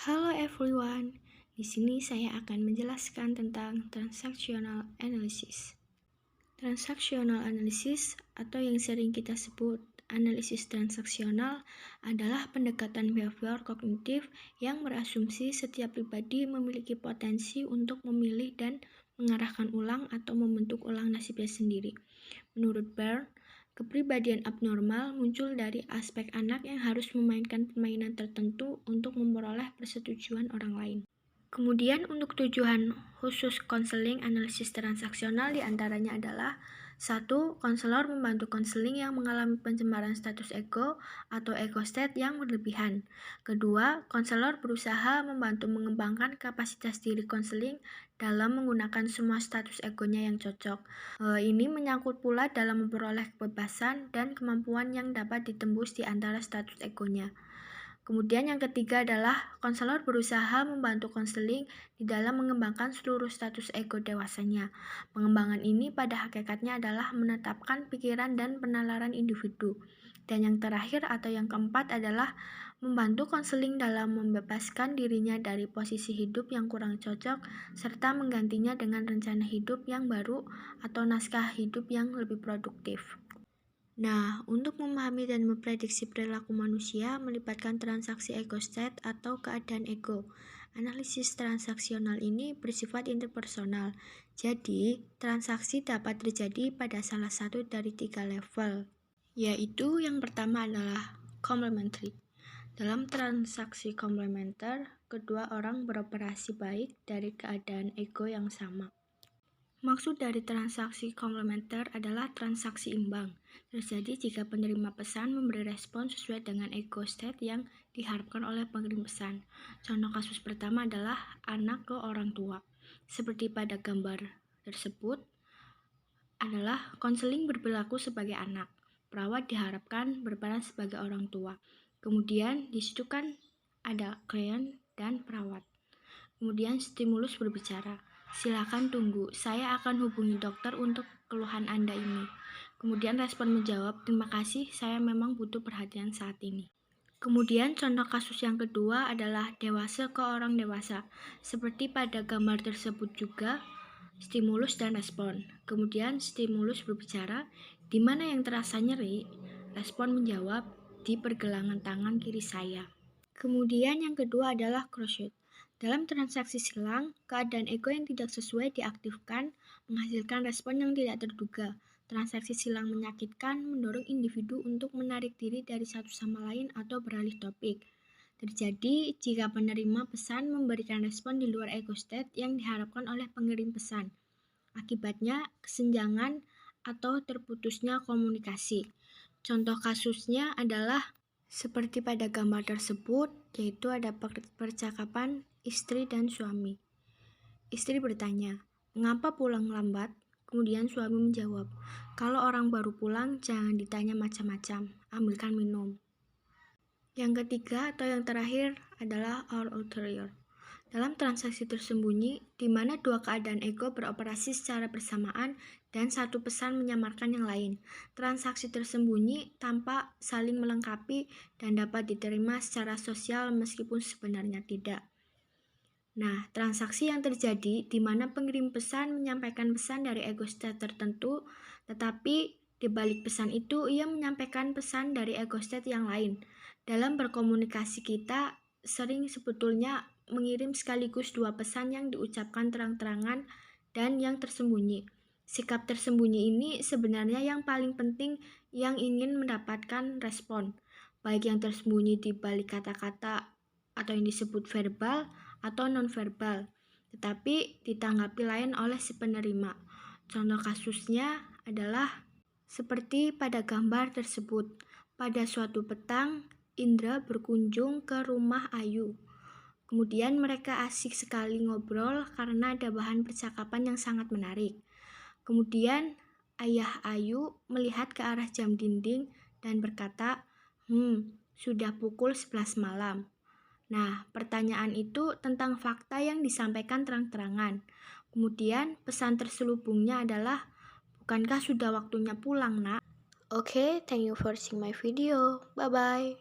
Halo everyone, di sini saya akan menjelaskan tentang transactional analysis. Transactional analysis atau yang sering kita sebut analisis transaksional adalah pendekatan behavior kognitif yang berasumsi setiap pribadi memiliki potensi untuk memilih dan mengarahkan ulang atau membentuk ulang nasibnya sendiri. Menurut Bern, kepribadian abnormal muncul dari aspek anak yang harus memainkan permainan tertentu untuk memperoleh persetujuan orang lain. Kemudian untuk tujuan khusus konseling analisis transaksional diantaranya adalah 1. Konselor membantu konseling yang mengalami pencemaran status ego atau ego state yang berlebihan. Kedua, konselor berusaha membantu mengembangkan kapasitas diri konseling dalam menggunakan semua status egonya yang cocok. Ini menyangkut pula dalam memperoleh kebebasan dan kemampuan yang dapat ditembus di antara status egonya. Kemudian yang ketiga adalah konselor berusaha membantu konseling di dalam mengembangkan seluruh status ego dewasanya. Pengembangan ini pada hakikatnya adalah menetapkan pikiran dan penalaran individu. Dan yang terakhir atau yang keempat adalah membantu konseling dalam membebaskan dirinya dari posisi hidup yang kurang cocok serta menggantinya dengan rencana hidup yang baru atau naskah hidup yang lebih produktif. Nah, untuk memahami dan memprediksi perilaku manusia melibatkan transaksi ego state atau keadaan ego. Analisis transaksional ini bersifat interpersonal. Jadi, transaksi dapat terjadi pada salah satu dari 3 level, yaitu yang pertama adalah complementary. Dalam transaksi komplementer, kedua orang beroperasi baik dari keadaan ego yang sama. Maksud dari transaksi komplementer adalah transaksi imbang. Terjadi jika penerima pesan memberi respon sesuai dengan ego state yang diharapkan oleh pengirim pesan. Contoh kasus pertama adalah anak ke orang tua. Seperti pada gambar tersebut adalah konseling berperilaku sebagai anak. Perawat diharapkan berperan sebagai orang tua. Kemudian di situ kan ada klien dan perawat. Kemudian stimulus berbicara, silakan tunggu, saya akan hubungi dokter untuk keluhan Anda ini. Kemudian respon menjawab, terima kasih, saya memang butuh perhatian saat ini. Kemudian contoh kasus yang kedua adalah dewasa ke orang dewasa. Seperti pada gambar tersebut juga, stimulus dan respon. Kemudian stimulus berbicara, di mana yang terasa nyeri, respon menjawab, di pergelangan tangan kiri saya. Kemudian yang kedua adalah crossfit. Dalam transaksi silang, keadaan ego yang tidak sesuai diaktifkan, menghasilkan respon yang tidak terduga. Transaksi silang menyakitkan, mendorong individu untuk menarik diri dari satu sama lain atau beralih topik. Terjadi jika penerima pesan memberikan respon di luar ego state yang diharapkan oleh pengirim pesan. Akibatnya, kesenjangan atau terputusnya komunikasi. Contoh kasusnya adalah seperti pada gambar tersebut, yaitu ada percakapan istri dan suami. Istri bertanya, "Mengapa pulang lambat?" Kemudian suami menjawab, "Kalau orang baru pulang, jangan ditanya macam-macam, ambilkan minum." Yang ketiga atau yang terakhir adalah all ulterior. Dalam transaksi tersembunyi, di mana dua keadaan ego beroperasi secara bersamaan dan satu pesan menyamarkan yang lain. Transaksi tersembunyi tampak saling melengkapi dan dapat diterima secara sosial meskipun sebenarnya tidak. Nah, transaksi yang terjadi di mana pengirim pesan menyampaikan pesan dari ego state tertentu, tetapi di balik pesan itu ia menyampaikan pesan dari ego state yang lain. Dalam berkomunikasi kita sering sebetulnya mengirim sekaligus dua pesan yang diucapkan terang-terangan dan yang tersembunyi. Sikap tersembunyi ini sebenarnya yang paling penting yang ingin mendapatkan respon, baik yang tersembunyi di balik kata-kata atau yang disebut verbal atau non-verbal, tetapi ditanggapi lain oleh si penerima. Contoh kasusnya adalah seperti pada gambar tersebut. Pada suatu petang, Indra berkunjung ke rumah Ayu. Kemudian mereka asik sekali ngobrol karena ada bahan percakapan yang sangat menarik. Kemudian ayah Ayu melihat ke arah jam dinding dan berkata, sudah pukul 11 malam. Nah, pertanyaan itu tentang fakta yang disampaikan terang-terangan. Kemudian pesan terselubungnya adalah, bukankah sudah waktunya pulang, Nak? Oke, thank you for watching my video. Bye-bye.